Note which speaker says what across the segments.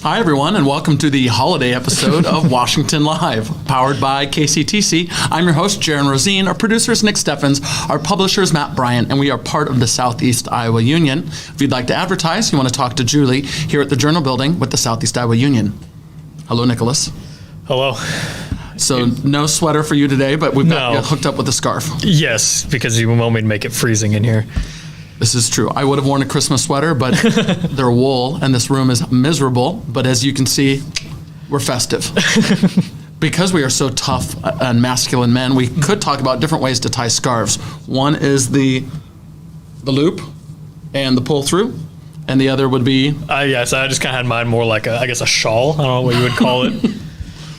Speaker 1: Hi, everyone, and welcome to the holiday episode of Washington Live, powered by KCTC. I'm your host, Jaron Rosien. Our producer is Nick Steffens. Our publisher is Matt Bryant, and we are part of the Southeast Iowa Union. If you'd like to advertise, you want to talk to Julie here at the Journal Building with the Southeast Iowa Union. Hello, Nicholas.
Speaker 2: Hello.
Speaker 1: So no sweater for you today, but we've got you hooked up with a scarf.
Speaker 2: Yes, because you want me to make it freezing in here.
Speaker 1: This is true. I would have worn a Christmas sweater, but they're wool, and this room is miserable. But as you can see, we're festive. Because we are so tough and masculine men, we could talk about different ways to tie scarves. One is the loop and the pull through, and the other would be...
Speaker 2: Yes, I just kind of had mine more like, a shawl. I don't know what you would call it.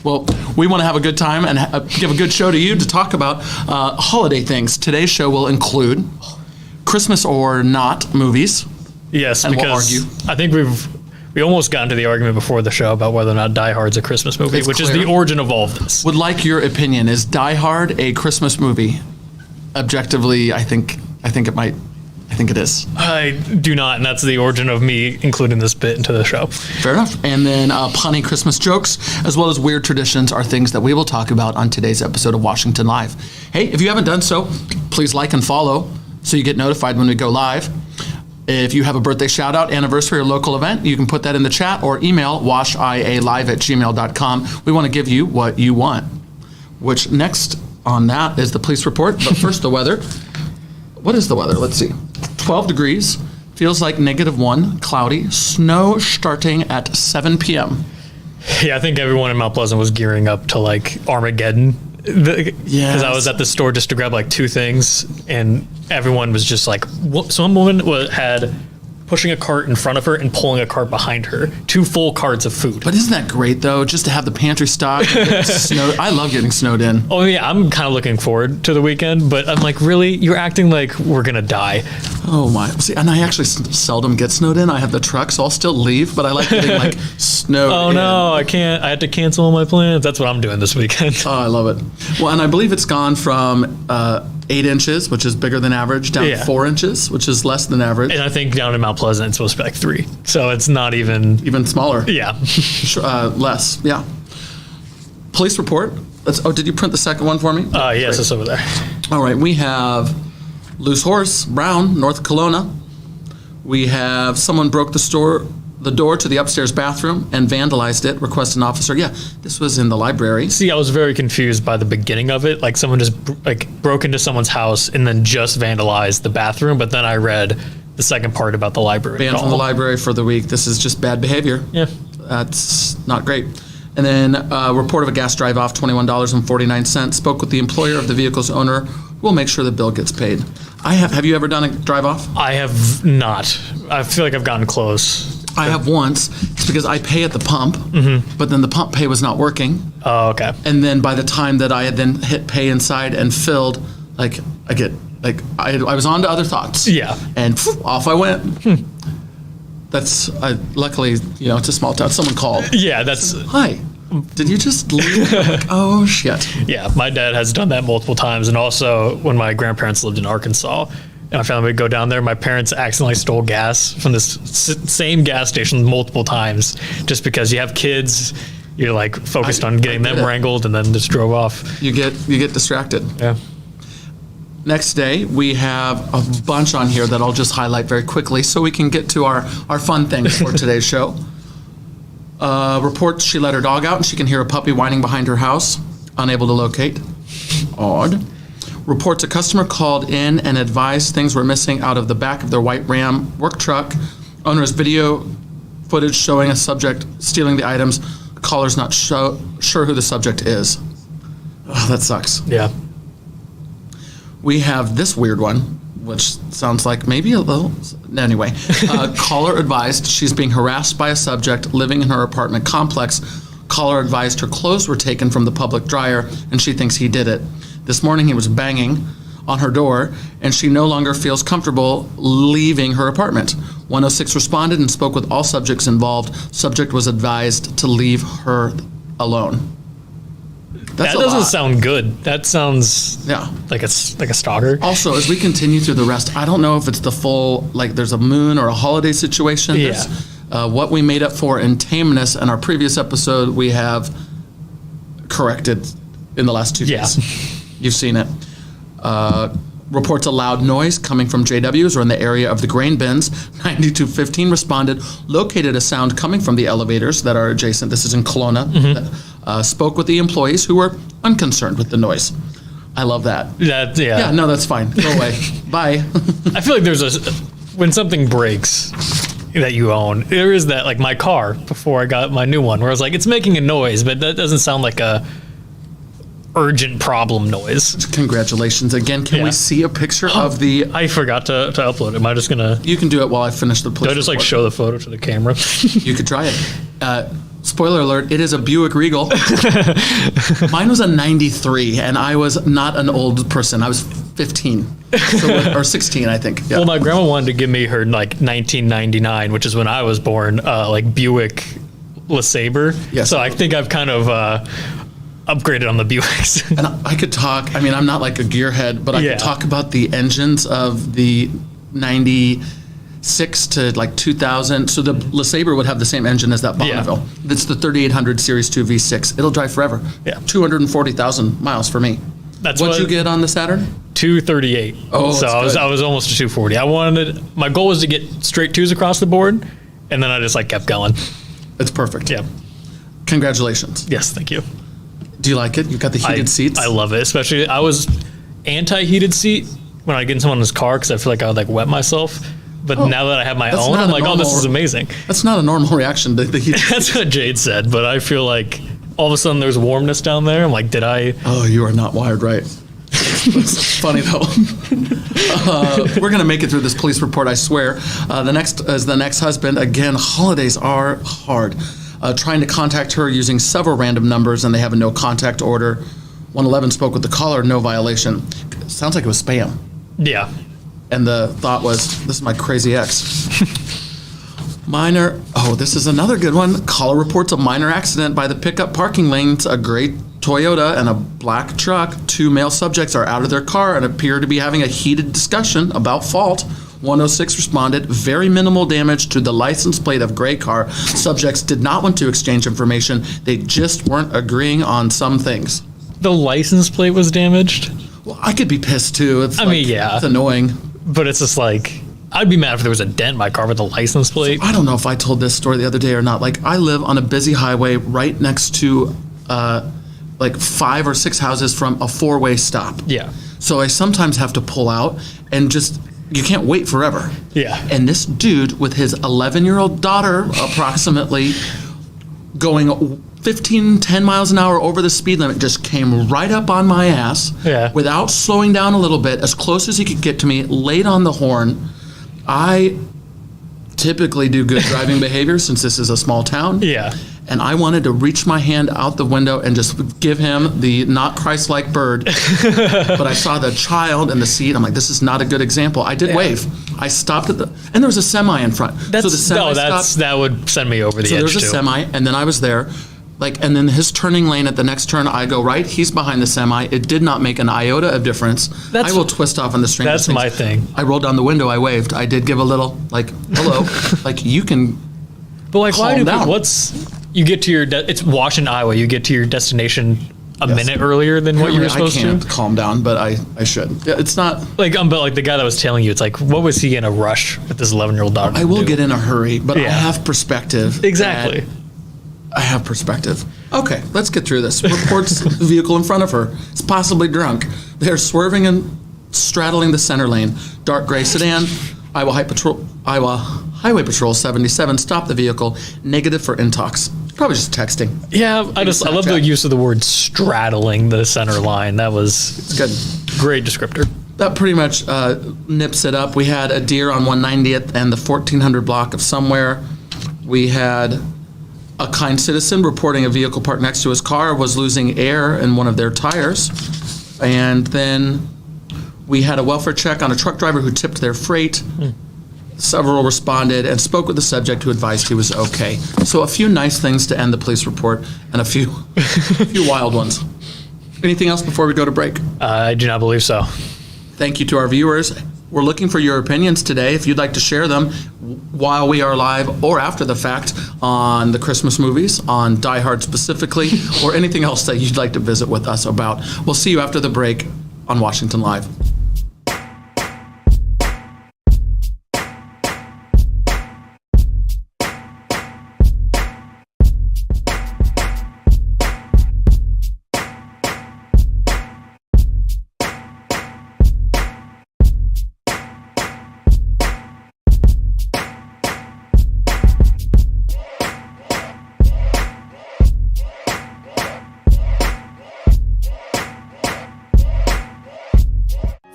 Speaker 1: Well, we want to have a good time and give a good show to you to talk about holiday things. Today's show will include Christmas or not movies.
Speaker 2: Yes,
Speaker 1: and
Speaker 2: because
Speaker 1: we'll argue.
Speaker 2: I think we almost got into the argument before the show about whether or not Die Hard's a Christmas movie, which is the origin of all of this.
Speaker 1: Would like your opinion. Is Die Hard a Christmas movie? Objectively, I think it is.
Speaker 2: I do not, and that's the origin of me including this bit into the show.
Speaker 1: Fair enough. And then punny Christmas jokes, as well as weird traditions, are things that we will talk about on today's episode of Washington Live. Hey, if you haven't done so, please like and follow so you get notified when we go live. If you have a birthday shout out, anniversary, or local event, you can put that in the chat or email washialive@gmail.com. We want to give you what you want. Which next on that is the police report, but first the weather. What is the weather? Let's see. 12 degrees, feels like -1, cloudy, snow starting at 7 p.m.
Speaker 2: Yeah, I think everyone in Mount Pleasant was gearing up to like Armageddon. Because I was at the store just to grab like two things, and everyone was just like, some woman had pushing a cart in front of her and pulling a cart behind her, 2 full carts of food.
Speaker 1: But isn't that great though, just to have the pantry stock? I love getting snowed in.
Speaker 2: Oh yeah, I'm kind of looking forward to the weekend, but I'm like, really? You're acting like we're gonna die.
Speaker 1: Oh my, see, and I actually seldom get snowed in. I have the truck, so I'll still leave, but I like getting like snowed in.
Speaker 2: Oh no, I can't, I had to cancel all my plans. That's what I'm doing this weekend.
Speaker 1: Oh, I love it. Well, and I believe it's gone from 8 inches, which is bigger than average, down to 4 inches, which is less than average.
Speaker 2: And I think down in Mount Pleasant, it's supposed to be like 3. So it's not even
Speaker 1: smaller.
Speaker 2: Yeah.
Speaker 1: Less, yeah. Police report. Did you print the second one for me?
Speaker 2: Yes, it's over there.
Speaker 1: All right, we have loose horse, Brown, North Kelowna. We have someone broke the door to the upstairs bathroom and vandalized it, request an officer. Yeah, this was in the library.
Speaker 2: See, I was very confused by the beginning of it. Like someone just broke into someone's house and then just vandalized the bathroom. But then I read the second part about the library.
Speaker 1: Banned from the library for the week. This is just bad behavior.
Speaker 2: Yeah.
Speaker 1: That's not great. And then a report of a gas drive-off, $21.49. Spoke with the employer of the vehicle's owner. We'll make sure the bill gets paid. Have you ever done a drive-off?
Speaker 2: I have not. I feel like I've gotten close.
Speaker 1: I have once. It's because I pay at the pump, but then the pump pay was not working.
Speaker 2: Oh, okay.
Speaker 1: And then by the time that I had then hit pay inside and filled, I was on to other thoughts.
Speaker 2: Yeah.
Speaker 1: And off I went. That's luckily, it's a small town. Someone called.
Speaker 2: Yeah, that's.
Speaker 1: Hi. Did you just leave? I'm like, oh shit.
Speaker 2: Yeah, my dad has done that multiple times, and also when my grandparents lived in Arkansas, and my family would go down there, my parents accidentally stole gas from this same gas station multiple times, just because you have kids, you're like focused on getting them wrangled, and then just drove off.
Speaker 1: You get distracted.
Speaker 2: Yeah.
Speaker 1: Next day, we have a bunch on here that I'll just highlight very quickly so we can get to our fun things for today's show. Reports she let her dog out and she can hear a puppy whining behind her house, unable to locate. Odd. Reports a customer called in and advised things were missing out of the back of their white Ram work truck. Owner's video footage showing a subject stealing the items. Caller's not sure who the subject is. Oh, that sucks.
Speaker 2: Yeah.
Speaker 1: We have this weird one, which sounds like maybe a little... Anyway, caller advised she's being harassed by a subject living in her apartment complex. Caller advised her clothes were taken from the public dryer, and she thinks he did it. This morning he was banging on her door, and she no longer feels comfortable leaving her apartment. 106 responded and spoke with all subjects involved. Subject was advised to leave her alone. That
Speaker 2: doesn't sound good. That sounds like a stalker.
Speaker 1: Also, as we continue through the rest, I don't know if it's the full, like there's a moon or a holiday situation.
Speaker 2: Yeah.
Speaker 1: What we made up for in tameness in our previous episode, we have corrected in the last 2 days. You've seen it. Reports a loud noise coming from JWs or in the area of the grain bins. 9215 responded, located a sound coming from the elevators that are adjacent. This is in Kelowna. Spoke with the employees who were unconcerned with the noise. I love that. Yeah, no, that's fine. Go away. Bye.
Speaker 2: I feel like when something breaks that you own, there is that, like my car before I got my new one, where I was like, it's making a noise, but that doesn't sound like a urgent problem noise.
Speaker 1: Congratulations again. Can we see a picture of the...
Speaker 2: I forgot to upload it. Am I just gonna...
Speaker 1: You can do it while I finish the police
Speaker 2: Do I just like show the photo to the camera?
Speaker 1: You could try it. Spoiler alert, it is a Buick Regal. Mine was a 93, and I was not an old person. I was 15. Or 16, I think. Yeah.
Speaker 2: Well, my grandma wanted to give me her like 1999, which is when I was born, like Buick LeSabre.
Speaker 1: Yes.
Speaker 2: So I think I've kind of upgraded on the Buicks.
Speaker 1: And I could talk, I mean, I'm not like a gearhead, but I could talk about the engines of the 96 to like 2000. So the LeSabre would have the same engine as that Bonneville. It's the 3800 Series 2 V6. It'll drive forever.
Speaker 2: Yeah.
Speaker 1: 240,000 miles for me.
Speaker 2: That's
Speaker 1: What'd you get on the Saturn?
Speaker 2: 238.
Speaker 1: Oh,
Speaker 2: so I was almost to 240. My goal was to get straight twos across the board, and then I just like kept going.
Speaker 1: It's perfect.
Speaker 2: Yeah.
Speaker 1: Congratulations.
Speaker 2: Yes, thank you.
Speaker 1: Do you like it? You've got the heated seats?
Speaker 2: I love it. Especially, I was anti-heated seat when I get in someone's car because I feel like I would like wet myself. But now that I have my own, I'm like, oh, this is amazing.
Speaker 1: That's not a normal reaction to the heated
Speaker 2: That's what Jade said. But I feel like all of a sudden there's warmness down there. I'm like, did I?
Speaker 1: Oh, you are not wired right. It's funny though. We're gonna make it through this police report, I swear. The next is the next husband. Again, holidays are hard. Trying to contact her using several random numbers, and they have a no contact order. 111 spoke with the caller, no violation. Sounds like it was spam.
Speaker 2: Yeah.
Speaker 1: And the thought was, this is my crazy ex. This is another good one. Caller reports a minor accident by the pickup parking lanes. A gray Toyota and a black truck. 2 male subjects are out of their car and appear to be having a heated discussion about fault. 106 responded, very minimal damage to the license plate of gray car. Subjects did not want to exchange information. They just weren't agreeing on some things.
Speaker 2: The license plate was damaged?
Speaker 1: Well, I could be pissed too. It's
Speaker 2: It's
Speaker 1: annoying.
Speaker 2: But it's just like, I'd be mad if there was a dent in my car with the license plate.
Speaker 1: I don't know if I told this story the other day or not. Like, I live on a busy highway right next to like 5 or 6 houses from a 4-way stop.
Speaker 2: Yeah.
Speaker 1: So I sometimes have to pull out and just, you can't wait forever.
Speaker 2: Yeah.
Speaker 1: And this dude with his 11-year-old daughter approximately going 10 miles an hour over the speed limit just came right up on my ass without slowing down a little bit, as close as he could get to me, laid on the horn. I typically do good driving behavior since this is a small town.
Speaker 2: Yeah.
Speaker 1: And I wanted to reach my hand out the window and just give him the not Christ-like bird. But I saw the child in the seat. I'm like, this is not a good example. I did wave. I stopped and there was a semi in front. That
Speaker 2: would send me over the edge.
Speaker 1: So there was a semi, and then I was there. And then his turning lane at the next turn, I go right. He's behind the semi. It did not make an iota of difference. I will twist off on the string.
Speaker 2: That's my thing.
Speaker 1: I rolled down the window. I waved. I did give a little, like, hello. Like, you can
Speaker 2: But like, why do
Speaker 1: down.
Speaker 2: you get to your, it's Washington, Iowa. You get to your destination a minute earlier than what you were supposed to.
Speaker 1: I can't calm down, but I should. Yeah, it's not.
Speaker 2: But like the guy that was telling you, it's like, what was he in a rush with this 11-year-old daughter?
Speaker 1: I will get in a hurry, but I have perspective.
Speaker 2: Exactly.
Speaker 1: I have perspective. Okay, let's get through this. Reports the vehicle in front of her is possibly drunk. They're swerving and straddling the center lane. Dark gray sedan. Iowa Highway Patrol 77 stopped the vehicle. Negative for intox. Probably just texting.
Speaker 2: Yeah, I love the use of the word straddling the center line. That was
Speaker 1: it's good.
Speaker 2: Great descriptor.
Speaker 1: That pretty much nips it up. We had a deer on 190th and the 1400 block of somewhere. We had a kind citizen reporting a vehicle parked next to his car was losing air in one of their tires. And then we had a welfare check on a truck driver who tipped their freight. Several responded and spoke with the subject, who advised he was okay. So a few nice things to end the police report and a few wild ones. Anything else before we go to break?
Speaker 2: I do not believe so.
Speaker 1: Thank you to our viewers. We're looking for your opinions today. If you'd like to share them while we are live or after the fact on the Christmas movies, on Die Hard specifically, or anything else that you'd like to visit with us about. We'll see you after the break on Washington Live.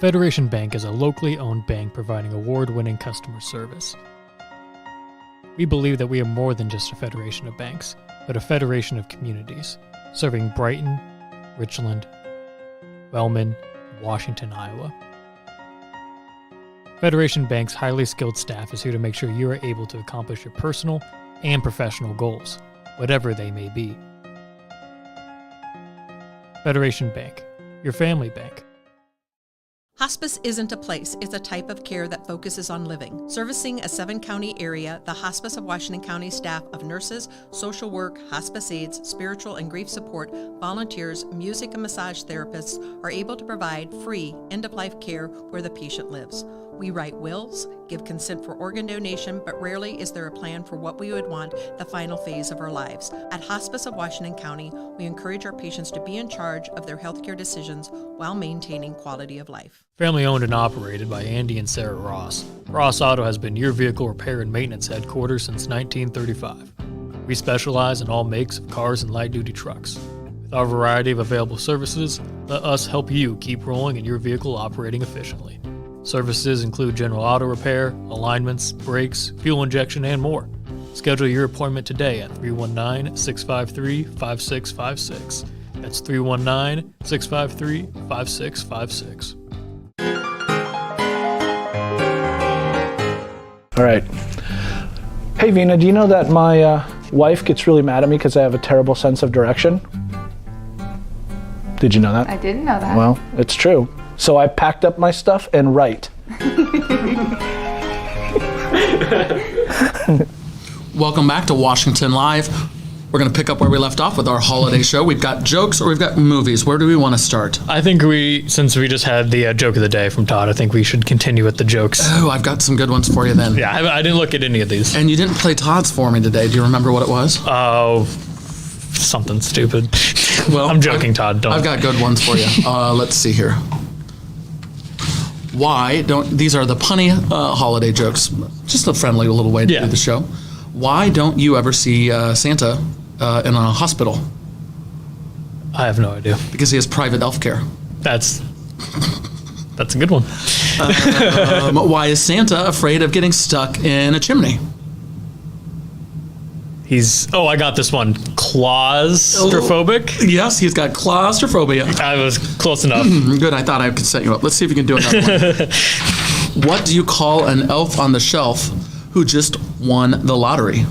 Speaker 2: Federation Bank is a locally owned bank providing award-winning customer service. We believe that we are more than just a federation of banks, but a federation of communities, serving Brighton, Richland, Wellman, and Washington, Iowa. Federation Bank's highly skilled staff is here to make sure you are able to accomplish your personal and professional goals, whatever they may be. Federation Bank, your family bank.
Speaker 3: Hospice isn't a place, it's a type of care that focuses on living. Servicing a 7-county area, the Hospice of Washington County staff of nurses, social work, hospice aides, spiritual and grief support, volunteers, music and massage therapists are able to provide free end-of-life care where the patient lives. We write wills, give consent for organ donation, but rarely is there a plan for what we would want the final phase of our lives. At Hospice of Washington County, we encourage our patients to be in charge of their healthcare decisions while maintaining quality of life.
Speaker 2: Family owned and operated by Andy and Sarah Ross. Ross Auto has been your vehicle repair and maintenance headquarters since 1935. We specialize in all makes of cars and light-duty trucks. With our variety of available services, let us help you keep rolling and your vehicle operating efficiently. Services include general auto repair, alignments, brakes, fuel injection, and more. Schedule your appointment today at 319-653-5656. That's 319-653-5656.
Speaker 4: All right. Hey, Vina, do you know that my wife gets really mad at me because I have a terrible sense of direction? Did you know that?
Speaker 5: I didn't know that.
Speaker 4: Well, it's true. So I packed up my stuff and right.
Speaker 1: Welcome back to Washington Live. We're going to pick up where we left off with our holiday show. We've got jokes or we've got movies. Where do we want to start?
Speaker 2: I think since we just had the joke of the day from Todd, I think we should continue with the jokes.
Speaker 1: Oh, I've got some good ones for you then.
Speaker 2: Yeah, I didn't look at any of these.
Speaker 1: And you didn't play Todd's for me today. Do you remember what it was?
Speaker 2: Oh, something stupid.
Speaker 1: Well,
Speaker 2: I'm joking, Todd. Don't.
Speaker 1: I've got good ones for you. Let's see here. These are the punny holiday jokes. Just a friendly little way to do the show. Why don't you ever see Santa in a hospital?
Speaker 2: I have no idea.
Speaker 1: Because he has private elf care.
Speaker 2: That's a good one.
Speaker 1: Why is Santa afraid of getting stuck in a chimney?
Speaker 2: I got this one. Claustrophobic?
Speaker 1: Yes, he's got claustrophobia.
Speaker 2: I was close enough.
Speaker 1: Good, I thought I could set you up. Let's see if you can do another one. What do you call an elf on the shelf who just won the lottery?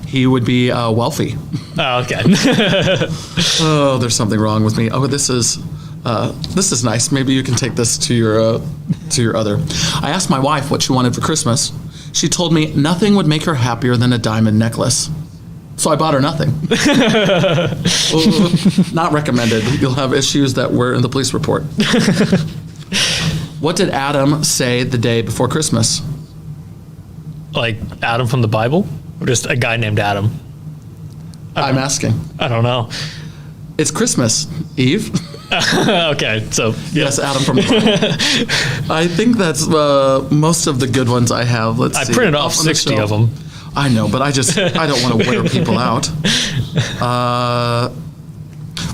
Speaker 1: He would be wealthy.
Speaker 2: Oh, okay.
Speaker 1: Oh, there's something wrong with me. Oh, this is nice. Maybe you can take this to your other. I asked my wife what she wanted for Christmas. She told me nothing would make her happier than a diamond necklace. So I bought her nothing. Not recommended. You'll have issues that were in the police report. What did Adam say the day before Christmas?
Speaker 2: Like Adam from the Bible? Or just a guy named Adam?
Speaker 1: I'm asking.
Speaker 2: I don't know.
Speaker 1: It's Christmas Eve.
Speaker 2: Okay, so
Speaker 1: yes, Adam from the Bible. I think that's most of the good ones I have. Let's see.
Speaker 2: I printed off 60 of them.
Speaker 1: I know, but I don't want to wear people out.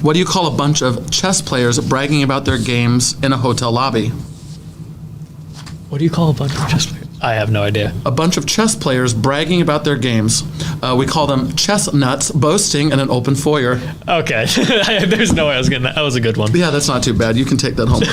Speaker 1: What do you call a bunch of chess players bragging about their games in a hotel lobby?
Speaker 2: What do you call a bunch of chess players? I have no idea.
Speaker 1: A bunch of chess players bragging about their games. We call them chestnuts boasting in an open foyer.
Speaker 2: Okay. There's no way I was getting that. That was a good one.
Speaker 1: Yeah, that's not too bad. You can take that home.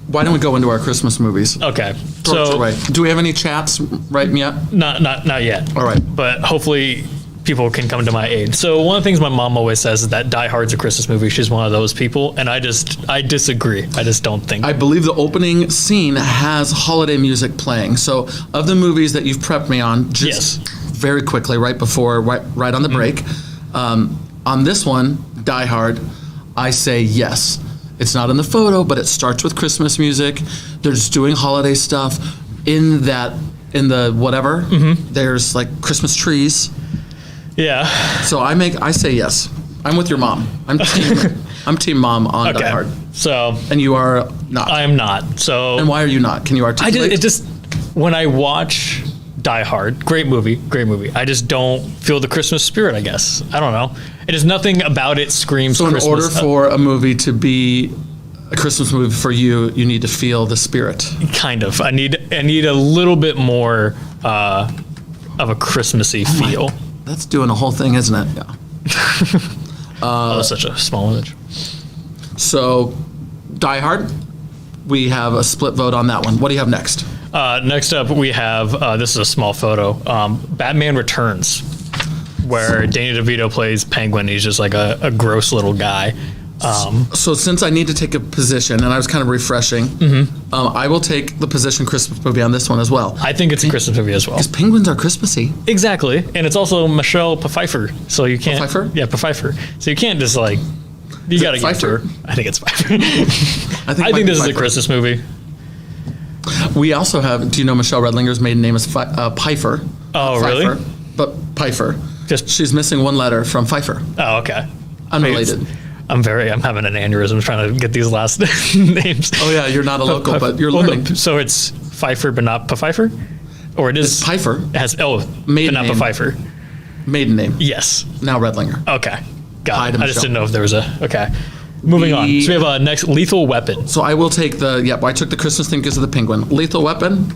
Speaker 1: Why don't we go into our Christmas movies?
Speaker 2: Okay.
Speaker 1: Do we have any chats right yet?
Speaker 2: Not yet.
Speaker 1: All right.
Speaker 2: But hopefully people can come to my aid. So one of the things my mom always says is that Die Hard's a Christmas movie. She's one of those people, and I disagree. I just don't think.
Speaker 1: I believe the opening scene has holiday music playing. So of the movies that you've prepped me on, just very quickly, right on the break, on this one, Die Hard, I say yes. It's not in the photo, but it starts with Christmas music. They're just doing holiday stuff. In the whatever, there's like Christmas trees.
Speaker 2: Yeah.
Speaker 1: So I say yes. I'm with your mom. I'm team mom on Die Hard.
Speaker 2: So.
Speaker 1: And you are not.
Speaker 2: I am not. So.
Speaker 1: And why are you not? Can you articulate?
Speaker 2: When I watch Die Hard, great movie. I just don't feel the Christmas spirit, I guess. I don't know. It is nothing about it screams Christmas.
Speaker 1: So in order for a movie to be a Christmas movie for you, you need to feel the spirit.
Speaker 2: Kind of. I need a little bit more of a Christmassy feel.
Speaker 1: That's doing a whole thing, isn't it? Yeah.
Speaker 2: That's such a small image.
Speaker 1: So, Die Hard, we have a split vote on that one. What do you have next?
Speaker 2: Next up, we have, this is a small photo, Batman Returns, where Danny DeVito plays Penguin. He's just like a gross little guy.
Speaker 1: So since I need to take a position, and I was kind of refreshing, I will take the position Christmas movie on this one as well.
Speaker 2: I think it's a Christmas movie as well.
Speaker 1: Because penguins are Christmassy.
Speaker 2: Exactly. And it's also Michelle Pfeiffer. So you can't...
Speaker 1: Pfeiffer?
Speaker 2: Yeah, Pfeiffer. So you can't just like... You got to give it to her. I think it's Pfeiffer. I think this is a Christmas movie.
Speaker 1: We also have... Do you know Michelle Redlinger's maiden name is Pfeiffer?
Speaker 2: Oh,
Speaker 1: Pfeiffer,
Speaker 2: really?
Speaker 1: But Pfeiffer. She's missing one letter from Pfeiffer.
Speaker 2: Oh, okay.
Speaker 1: Unrelated.
Speaker 2: I'm having an aneurysm trying to get these last names.
Speaker 1: Oh yeah, you're not a local, but you're learning.
Speaker 2: So it's Pfeiffer, but not Pfeiffer? Or it is...
Speaker 1: It's Pfeiffer.
Speaker 2: It has,
Speaker 1: maiden
Speaker 2: but not
Speaker 1: name.
Speaker 2: Pfeiffer.
Speaker 1: Maiden name.
Speaker 2: Yes.
Speaker 1: Now Redlinger.
Speaker 2: Okay. Got it. I just
Speaker 1: Michelle.
Speaker 2: didn't know if there was okay. Moving on. So we have a next Lethal Weapon.
Speaker 1: So I will take I took the Christmas thing because of the penguin. Lethal Weapon,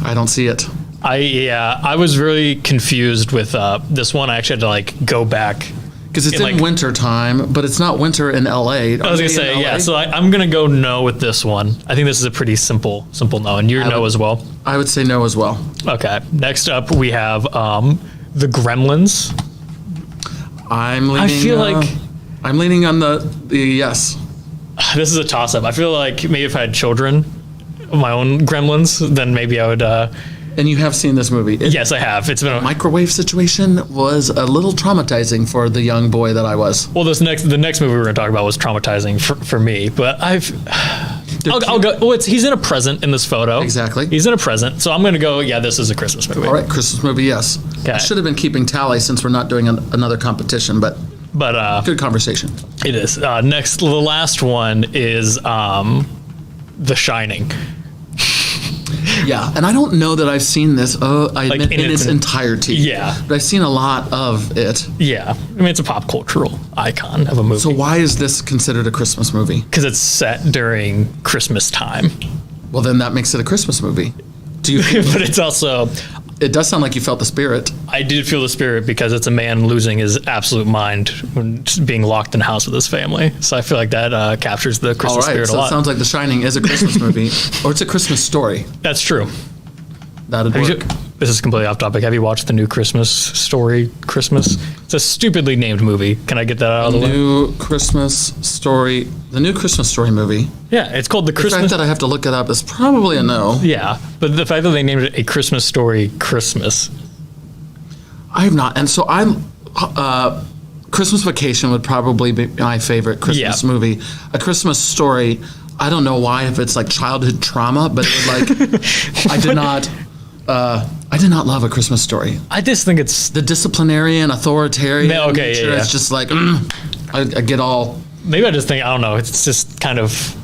Speaker 1: I don't see it.
Speaker 2: I was really confused with this one. I actually had to go back.
Speaker 1: Because it's in winter time, but it's not winter in LA.
Speaker 2: I was going to say, yeah. So I'm going to go no with this one. I think this is a pretty simple no. And you're no as well?
Speaker 1: I would say no as well.
Speaker 2: Okay. Next up, we have The Gremlins.
Speaker 1: I'm leaning on the yes.
Speaker 2: This is a toss-up. I feel like maybe if I had children, my own gremlins, then maybe I would...
Speaker 1: And you have seen this movie?
Speaker 2: Yes, I have. It's been a
Speaker 1: microwave situation was a little traumatizing for the young boy that I was.
Speaker 2: Well, the next movie we're going to talk about was traumatizing for me, but I'll go. Well, he's in a present in this photo.
Speaker 1: Exactly.
Speaker 2: He's in a present, so I'm going to go. Yeah, this is a Christmas movie.
Speaker 1: All right, Christmas movie. Yes. Okay. I should have been keeping tally since we're not doing another competition, but good conversation.
Speaker 2: It is. Next, the last one is The Shining.
Speaker 1: Yeah, and I don't know that I've seen this. I admit in its entirety.
Speaker 2: Yeah,
Speaker 1: but I've seen a lot of it.
Speaker 2: Yeah, I mean it's a pop cultural icon of a movie.
Speaker 1: So why is this considered a Christmas movie?
Speaker 2: Because it's set during Christmas time.
Speaker 1: Well, then that makes it a Christmas movie. Do you?
Speaker 2: But it's also.
Speaker 1: It does sound like you felt the spirit.
Speaker 2: I did feel the spirit because it's a man losing his absolute mind when being locked in a house with his family. So I feel like that captures the Christmas spirit a lot.
Speaker 1: So it sounds like The Shining is a Christmas movie, or it's a Christmas story.
Speaker 2: That's true.
Speaker 1: That'd work.
Speaker 2: This is completely off topic. Have you watched the new Christmas story, Christmas? It's a stupidly named movie. Can I get that out of the way? The new Christmas Story movie. Yeah, it's called The Christmas...
Speaker 1: The fact that I have to look it up is probably a no.
Speaker 2: Yeah, but the fact that they named it A Christmas Story Christmas.
Speaker 1: I have not. And so I'm... Christmas Vacation would probably be my favorite Christmas movie. A Christmas Story, I don't know why, if it's like childhood trauma, but it would like... I did not love A Christmas Story. I just think it's... The disciplinarian, authoritarian nature. It's just like... I get all... Maybe I just think, I don't know, it's just kind of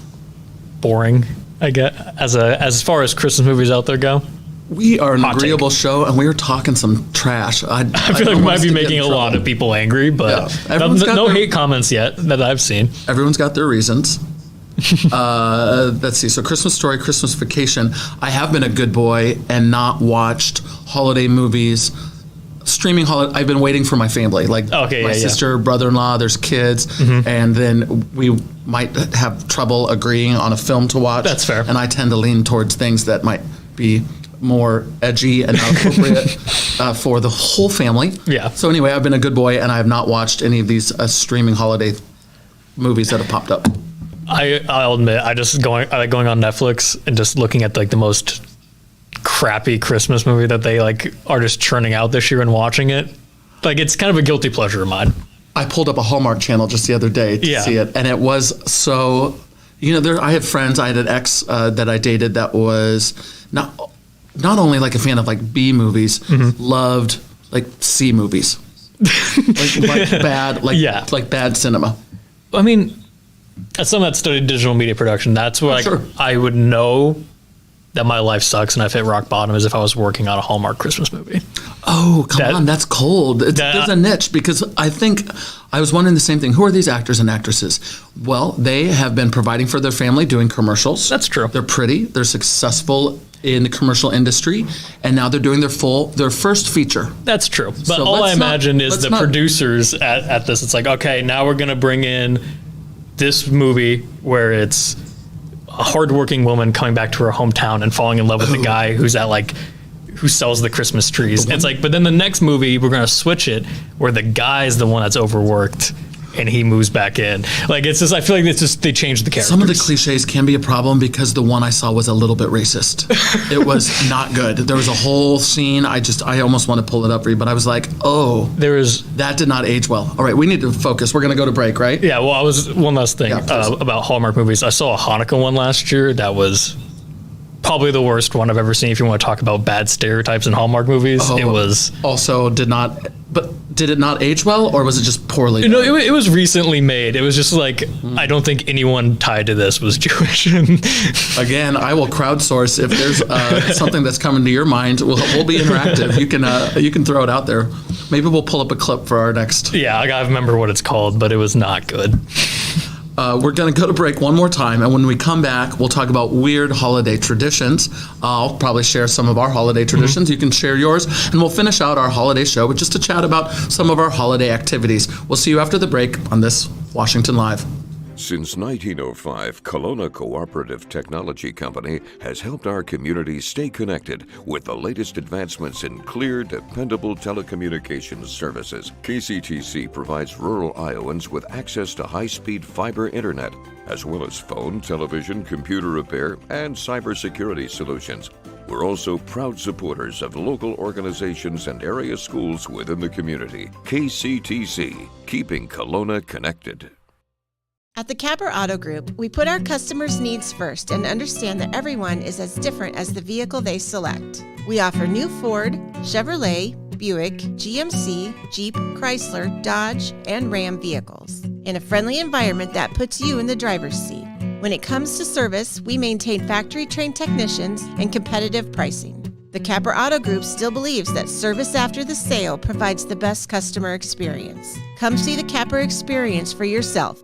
Speaker 1: boring, I get, as far as Christmas movies out there go. We are an agreeable show, and we are talking some trash. I feel like we might be making a lot of people angry, but no hate comments yet that I've seen. Everyone's got their reasons. Let's see. So Christmas Story, Christmas Vacation. I have been a good boy and not watched holiday movies. Streaming holiday. I've been waiting for my family, like my sister, brother-in-law. There's kids, and then we might have trouble agreeing on a film to watch. That's fair. And I tend to lean towards things that might be more edgy and not appropriate for the whole family.
Speaker 2: Yeah.
Speaker 1: So anyway, I've been a good boy, and I have not watched any of these streaming holiday movies that have popped up.
Speaker 2: I'll admit, I like going on Netflix and just looking at like the most crappy Christmas movie that they like are just churning out this year and watching it. Like, it's kind of a guilty pleasure of mine.
Speaker 1: I pulled up a Hallmark channel just the other day to see it, and it was so. I had friends. I had an ex that I dated that was not only like a fan of like B movies, loved like C movies, like bad cinema.
Speaker 2: I mean, as someone that studied digital media production, that's what I would know that my life sucks and I've hit rock bottom is if I was working on a Hallmark Christmas movie.
Speaker 1: Oh, come on, that's cold. There's a niche, because I think I was wondering the same thing. Who are these actors and actresses? Well, they have been providing for their family, doing commercials.
Speaker 2: That's true.
Speaker 1: They're pretty. They're successful in the commercial industry, and now they're doing their first feature.
Speaker 2: That's true. But
Speaker 1: So
Speaker 2: all I
Speaker 1: let's
Speaker 2: imagine
Speaker 1: not-
Speaker 2: is
Speaker 1: let's
Speaker 2: the
Speaker 1: not-
Speaker 2: producers at this. It's like, okay, now we're going to bring in this movie where it's a hardworking woman coming back to her hometown and falling in love with the guy who sells the Christmas trees. It's like, but then the next movie, we're going to switch it where the guy's the one that's overworked and he moves back in. Like, it's just, I feel like it's just, they changed the characters.
Speaker 1: Some of the cliches can be a problem, because the one I saw was a little bit racist. It was not good. There was a whole scene. I almost want to pull it up for you, but I was like, that did not age well. All right, we need to focus. We're going to go to break, right?
Speaker 2: Yeah, well, one last thing
Speaker 1: please.
Speaker 2: about Hallmark movies. I saw a Hanukkah one last year that was probably the worst one I've ever seen. If you want to talk about bad stereotypes in Hallmark movies, it was.
Speaker 1: Also, did it not age well, or was it just poorly?
Speaker 2: No, it was recently made. It was just like, I don't think anyone tied to this was Jewish.
Speaker 1: Again, I will crowdsource if there's something that's coming to your mind. We'll be interactive. You can throw it out there. Maybe we'll pull up a clip for our next.
Speaker 2: Yeah, I gotta remember what it's called, but it was not good.
Speaker 1: We're going to go to break one more time, and when we come back, we'll talk about weird holiday traditions. I'll probably share some of our holiday traditions. You can share yours, and we'll finish out our holiday show with just a chat about some of our holiday activities. We'll see you after the break on this Washington Live.
Speaker 5: Since 1905, Kelowna Cooperative Technology Company has helped our community stay connected with the latest advancements in clear, dependable telecommunications services. KCTC provides rural Iowans with access to high-speed fiber internet, as well as phone, television, computer repair, and cybersecurity solutions. We're also proud supporters of local organizations and area schools within the community. KCTC, keeping Kelowna connected.
Speaker 6: At the Capper Auto Group, we put our customers' needs first and understand that everyone is as different as the vehicle they select. We offer new Ford, Chevrolet, Buick, GMC, Jeep, Chrysler, Dodge, and Ram vehicles in a friendly environment that puts you in the driver's seat. When it comes to service, we maintain factory-trained technicians and competitive pricing. The Capper Auto Group still believes that service after the sale provides the best customer experience. Come see the Capper experience for yourself.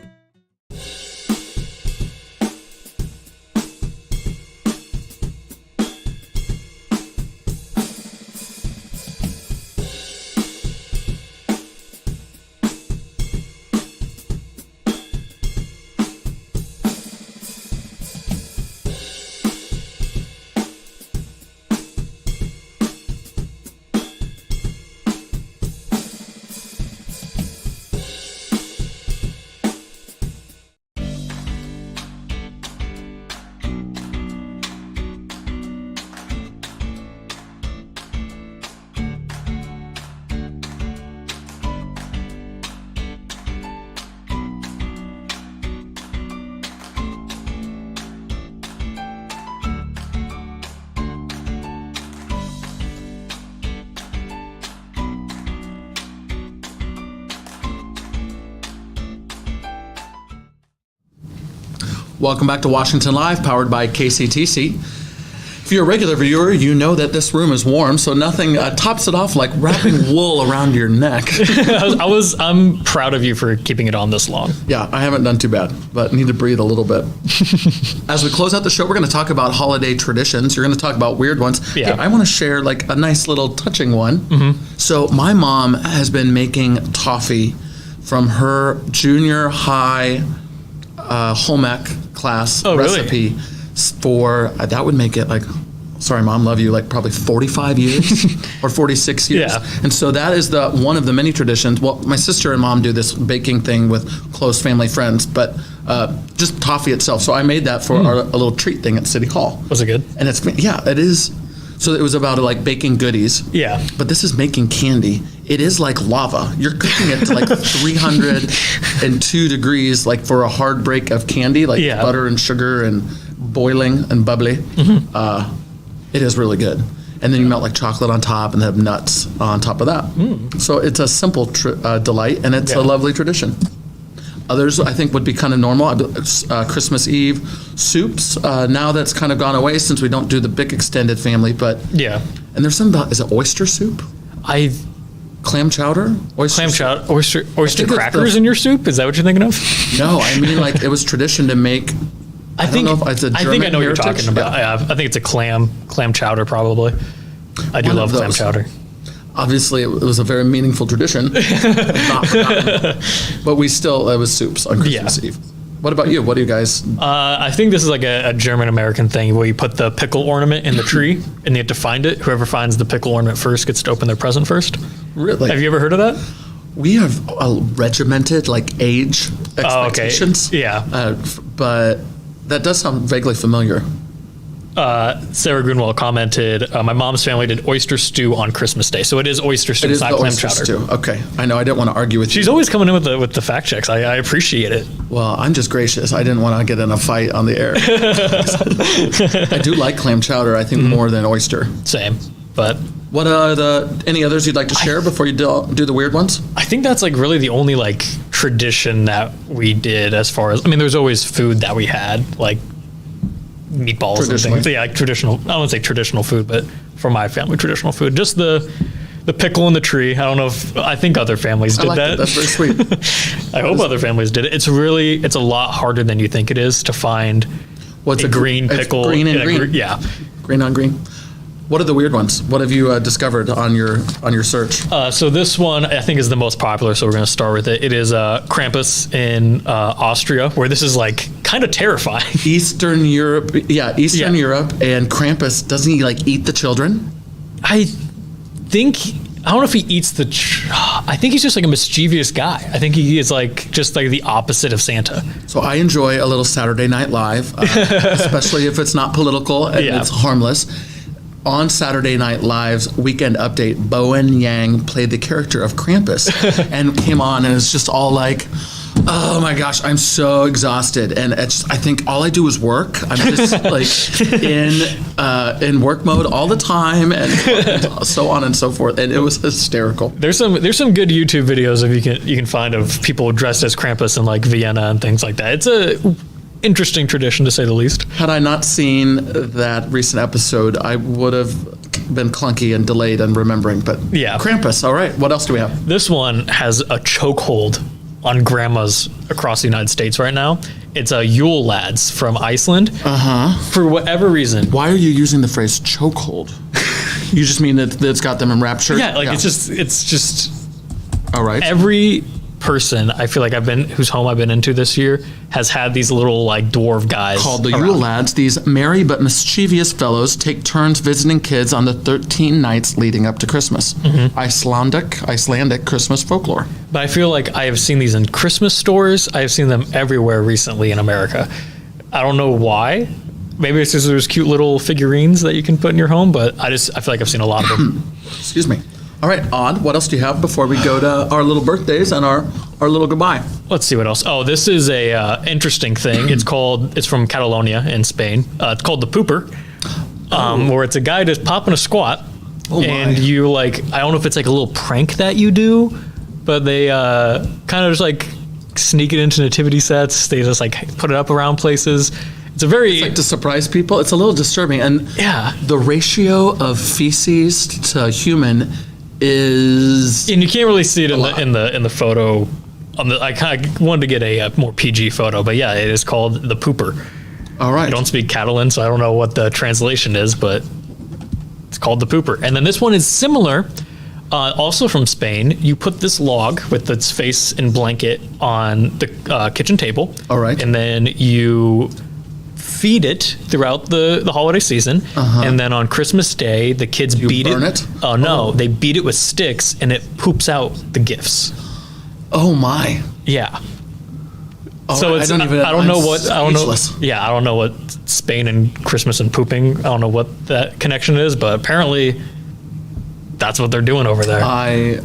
Speaker 1: Welcome back to Washington Live, powered by KCTC. If you're a regular viewer, you know that this room is warm, so nothing tops it off like wrapping wool around your neck.
Speaker 2: I'm proud of you for keeping it on this long.
Speaker 1: Yeah, I haven't done too bad, but need to breathe a little bit. As we close out the show, we're going to talk about holiday traditions. You're going to talk about weird ones.
Speaker 2: Yeah.
Speaker 1: I want to share like a nice little touching one. Mm-hmm. So my mom has been making toffee from her junior high home ec class
Speaker 2: Oh, really?
Speaker 1: recipe for that would make it like sorry, Mom, love you, like probably 45 years or 46 years.
Speaker 2: Yeah.
Speaker 1: And so that is one of the many traditions. Well, my sister and Mom do this baking thing with close family friends, but just toffee itself. So I made that for a little treat thing at City Hall.
Speaker 2: Was it good?
Speaker 1: And it is. So it was about like baking goodies.
Speaker 2: Yeah.
Speaker 1: But this is making candy. It is like lava. You're cooking it to like 302 degrees, like for a hard break of candy, like butter and sugar and boiling and bubbly. It is really good. And then you melt like chocolate on top and have nuts on top of that. So it's a simple delight, and it's a lovely tradition. Others, I think, would be kind of normal. Christmas Eve soups. Now that's kind of gone away since we don't do the big extended family. But
Speaker 2: Yeah.
Speaker 1: and there's something about, is it oyster soup? Clam chowder?
Speaker 2: Oyster
Speaker 1: it's
Speaker 2: crackers in your soup? Is that what you're thinking of?
Speaker 1: No, I mean like it was tradition to make. I don't know if it's a German
Speaker 2: I think I know what you're
Speaker 1: heritage.
Speaker 2: talking about. Yeah, I think it's a clam chowder probably. I do
Speaker 1: One
Speaker 2: love
Speaker 1: of
Speaker 2: clam
Speaker 1: those.
Speaker 2: chowder.
Speaker 1: Obviously, it was a very meaningful tradition. Not forgotten. But it was soups on Christmas Eve. What about you? What do you guys?
Speaker 2: I think this is like a German-American thing where you put the pickle ornament in the tree and you have to find it. Whoever finds the pickle ornament first gets to open their present first.
Speaker 1: Really?
Speaker 2: Have you ever heard of that?
Speaker 1: We have regimented like age expectations.
Speaker 2: Yeah.
Speaker 1: But that does sound vaguely familiar.
Speaker 2: Sarah Grunwald commented, my mom's family did oyster stew on Christmas Day. So it is oyster stew,
Speaker 1: It is
Speaker 2: not
Speaker 1: the
Speaker 2: clam
Speaker 1: oyster
Speaker 2: chowder.
Speaker 1: stew. Okay, I know. I didn't want to argue with
Speaker 2: She's
Speaker 1: you.
Speaker 2: always coming in with the fact checks. I appreciate it.
Speaker 1: Well, I'm just gracious. I didn't want to get in a fight on the air. I do like clam chowder. I think more than oyster.
Speaker 2: Same. But
Speaker 1: What are any others you'd like to share before you do the weird ones?
Speaker 2: I think that's like really the only like tradition that we did as far as, I mean, there's always food that we had, like meatballs and
Speaker 1: Traditionally.
Speaker 2: things. Yeah, like traditional, I don't want to say traditional food, but for my family, traditional food. Just the pickle in the tree. I don't know if, I think other families did
Speaker 1: I like
Speaker 2: that.
Speaker 1: it. That's very sweet.
Speaker 2: I hope other families did it. It's a lot harder than you think it is to find
Speaker 1: What's
Speaker 2: a green
Speaker 1: it's
Speaker 2: pickle.
Speaker 1: Green and
Speaker 2: in a
Speaker 1: green.
Speaker 2: Yeah.
Speaker 1: Green on green. What are the weird ones? What have you discovered on your search?
Speaker 2: So this one I think is the most popular, so we're going to start with it. It is Krampus in Austria, where this is like kind of terrifying.
Speaker 1: Eastern Europe. Yeah, Eastern
Speaker 2: Yeah.
Speaker 1: Europe. And Krampus, doesn't he like eat the children?
Speaker 2: I don't know if he eats I think he's just like a mischievous guy. I think he is like just like the opposite of Santa.
Speaker 1: So I enjoy a little Saturday Night Live, especially if it's not political and
Speaker 2: Yeah.
Speaker 1: it's harmless. On Saturday Night Live's Weekend Update, Bowen Yang played the character of Krampus and came on, and it's just all like, oh my gosh, I'm so exhausted. And I think all I do is work. I'm just like in work mode all the time, and so on and so forth. And it was hysterical.
Speaker 2: There's some good YouTube videos if you can find of people dressed as Krampus in like Vienna and things like that. It's a interesting tradition to say the least.
Speaker 1: Had I not seen that recent episode, I would have been clunky and delayed in remembering. But
Speaker 2: Yeah.
Speaker 1: Krampus. All right. What else do we have?
Speaker 2: This one has a chokehold on grandmas across the United States right now. It's a Yule Lads from Iceland. For whatever reason.
Speaker 1: Why are you using the phrase chokehold? You just mean that it's got them enraptured?
Speaker 2: Yeah, like it's just
Speaker 1: All right.
Speaker 2: every person I feel like whose home I've been into this year has had these little like dwarf guys
Speaker 1: Called the
Speaker 2: around.
Speaker 1: Yule Lads, these merry but mischievous fellows take turns visiting kids on the 13 nights leading up to Christmas. Icelandic Christmas folklore.
Speaker 2: But I feel like I have seen these in Christmas stores. I have seen them everywhere recently in America. I don't know why. Maybe it's because there's cute little figurines that you can put in your home, but I feel like I've seen a lot of them.
Speaker 1: Excuse me. All right, Odd, what else do you have before we go to our little birthdays and our little goodbye?
Speaker 2: Let's see what else. Oh, this is a interesting thing. It's from Catalonia in Spain. It's called the pooper, where it's a guy just popping a squat, and you like, I don't know if it's like a little prank that you do, but they kind of just like sneak it into nativity sets. They just like put it up around places. It's a very
Speaker 1: Like to surprise people, it's a little disturbing. And
Speaker 2: yeah.
Speaker 1: the ratio of feces to human is
Speaker 2: And you can't really see it in the photo. I kind of wanted to get a more PG photo, but yeah, it is called the pooper.
Speaker 1: all right.
Speaker 2: I don't speak Catalan, so I don't know what the translation is, but it's called the pooper. And then this one is similar, also from Spain. You put this log with its face and blanket on the kitchen table.
Speaker 1: All right.
Speaker 2: And then you feed it throughout the holiday season, and then on Christmas Day, the kids beat
Speaker 1: burn it?
Speaker 2: Oh no, they beat it with sticks, and it poops out the gifts.
Speaker 1: Oh my.
Speaker 2: Yeah.
Speaker 1: All
Speaker 2: So
Speaker 1: right,
Speaker 2: it's,
Speaker 1: I
Speaker 2: don't know what, I don't know.
Speaker 1: speechless.
Speaker 2: Yeah, I don't know what Spain and Christmas and pooping, I don't know what that connection is, but apparently that's what they're doing over there.
Speaker 1: I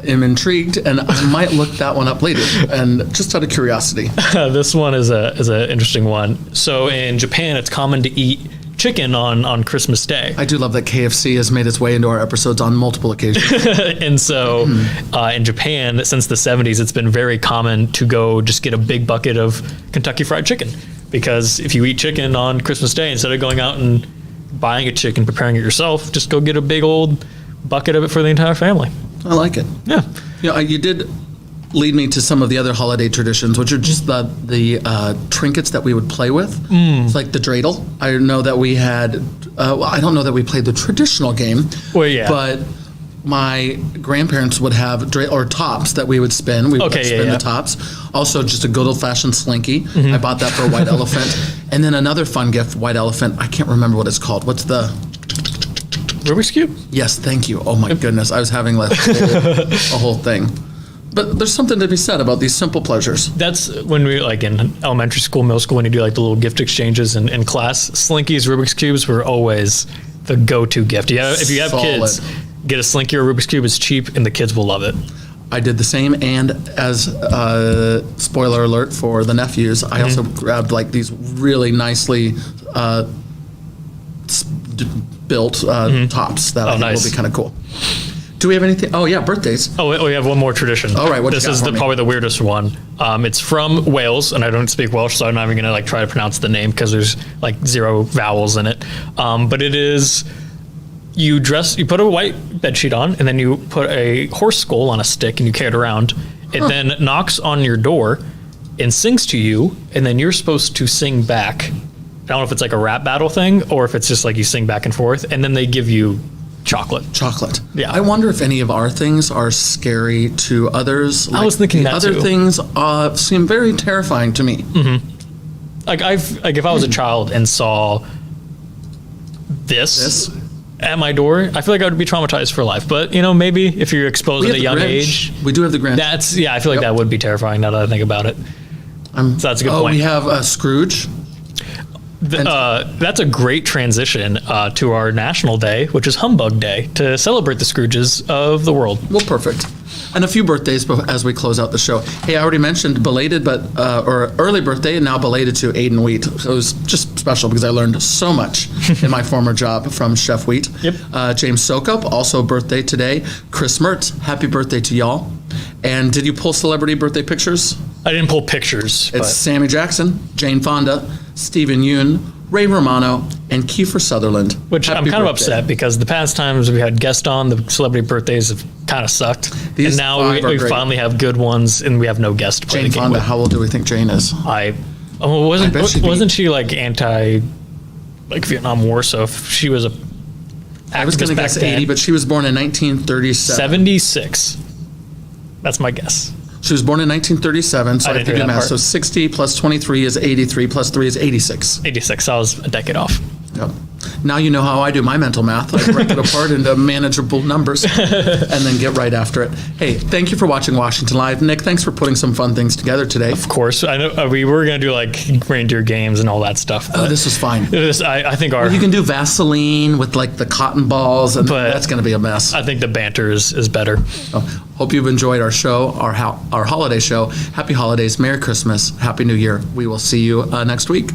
Speaker 1: am intrigued, and I might look that one up later. And just out of curiosity,
Speaker 2: This one is a interesting one. So in Japan, it's common to eat chicken on Christmas Day.
Speaker 1: I do love that KFC has made its way into our episodes on multiple occasions.
Speaker 2: And so in Japan, since the 70s, it's been very common to go just get a big bucket of Kentucky Fried Chicken. Because if you eat chicken on Christmas Day, instead of going out and buying a chicken, preparing it yourself, just go get a big old bucket of it for the entire family.
Speaker 1: I like it.
Speaker 2: Yeah.
Speaker 1: You did lead me to some of the other holiday traditions, which are just the trinkets that we would play with. It's like the dreidel. I know that we had, I don't know that we played the traditional game.
Speaker 2: Well, yeah.
Speaker 1: But my grandparents would have tops that we would spin. We would spin the tops. Also, just a good old-fashioned slinky. I bought that for a white elephant. And then another fun gift, white elephant. I can't remember what it's called. What's the...
Speaker 2: Rubik's Cube?
Speaker 1: Yes, thank you. Oh my goodness, I was having like a whole thing. But there's something to be said about these simple pleasures.
Speaker 2: That's when we, like in elementary school, middle school, when you do like the little gift exchanges in class, Slinkies, Rubik's Cubes were always the go-to gift. Yeah, if you have kids, get a Slinky or a Rubik's Cube. It's cheap, and the kids will love it.
Speaker 1: I did the same, and as spoiler alert for the nephews, I also grabbed like these really nicely built tops that I think
Speaker 2: nice.
Speaker 1: will be kind of cool. Do we have anything? Oh yeah, birthdays.
Speaker 2: Oh, we have one more tradition.
Speaker 1: All right, what you
Speaker 2: this
Speaker 1: got
Speaker 2: is
Speaker 1: for me?
Speaker 2: probably the weirdest one. It's from Wales, and I don't speak Welsh, so I'm not even gonna like try to pronounce the name because there's like 0 vowels in it. But it is you put a white bedsheet on, and then you put a horse skull on a stick, and you carry it around. It then knocks on your door and sings to you, and then you're supposed to sing back. I don't know if it's like a rap battle thing or if it's just like you sing back and forth, and then they give you chocolate.
Speaker 1: Chocolate.
Speaker 2: Yeah.
Speaker 1: I wonder if any of our things are scary to others.
Speaker 2: I was thinking
Speaker 1: the
Speaker 2: that
Speaker 1: other
Speaker 2: too.
Speaker 1: things seem very terrifying to me.
Speaker 2: Like if I was a child and saw this at my door, I feel like I would be traumatized for life. But maybe if you're exposed
Speaker 1: We
Speaker 2: at
Speaker 1: have
Speaker 2: a
Speaker 1: the
Speaker 2: young
Speaker 1: Grinch.
Speaker 2: age,
Speaker 1: We do have the Grinch.
Speaker 2: I feel like that would be terrifying now that I think about it. So that's a good point.
Speaker 1: We have Scrooge.
Speaker 2: That's a great transition to our national day, which is Humbug Day, to celebrate the Scrooges of the world.
Speaker 1: Well, perfect. And a few birthdays as we close out the show. Hey, I already mentioned belated, or early birthday, and now belated to Aiden Wheat. It was just special because I learned so much in my former job from Chef Wheat.
Speaker 2: Yep.
Speaker 1: James Sokup, also birthday today. Chris Mertz, happy birthday to y'all. And did you pull celebrity birthday pictures?
Speaker 2: I didn't pull pictures.
Speaker 1: It's Sammy Jackson, Jane Fonda, Stephen Yoon, Ray Romano, and Kiefer Sutherland.
Speaker 2: Which I'm
Speaker 1: Happy
Speaker 2: kind of
Speaker 1: birthday.
Speaker 2: upset because the past times we had guests on, the celebrity birthdays have kind of sucked.
Speaker 1: These
Speaker 2: and now
Speaker 1: 5 are
Speaker 2: we
Speaker 1: great.
Speaker 2: finally have good ones, and we have no guest to play
Speaker 1: Jane
Speaker 2: the game
Speaker 1: Fonda,
Speaker 2: with.
Speaker 1: how old do we think Jane is? bet she'd be-
Speaker 2: Wasn't she like anti like Vietnam War? So if she was a
Speaker 1: I was going to guess 80, but she was born in 1937.
Speaker 2: 76. That's my guess.
Speaker 1: She was born in 1937, so
Speaker 2: I
Speaker 1: I
Speaker 2: didn't
Speaker 1: think
Speaker 2: hear
Speaker 1: do
Speaker 2: that
Speaker 1: math.
Speaker 2: part.
Speaker 1: So 60 plus 23 is 83, plus 3 is 86.
Speaker 2: 86. I was a decade off.
Speaker 1: Yep. Now you know how I do my mental math. I break it apart into manageable numbers and then get right after it. Hey, thank you for watching Washington Live. Nick, thanks for putting some fun things together today.
Speaker 2: Of course, I know we were gonna do like reindeer games and all that stuff.
Speaker 1: Oh, this was fine.
Speaker 2: I think our
Speaker 1: You can do Vaseline with like the cotton balls, and
Speaker 2: But-
Speaker 1: that's going to be a mess.
Speaker 2: I think the banter is better.
Speaker 1: Hope you've enjoyed our show, our holiday show. Happy holidays, Merry Christmas, Happy New Year. We will see you next week.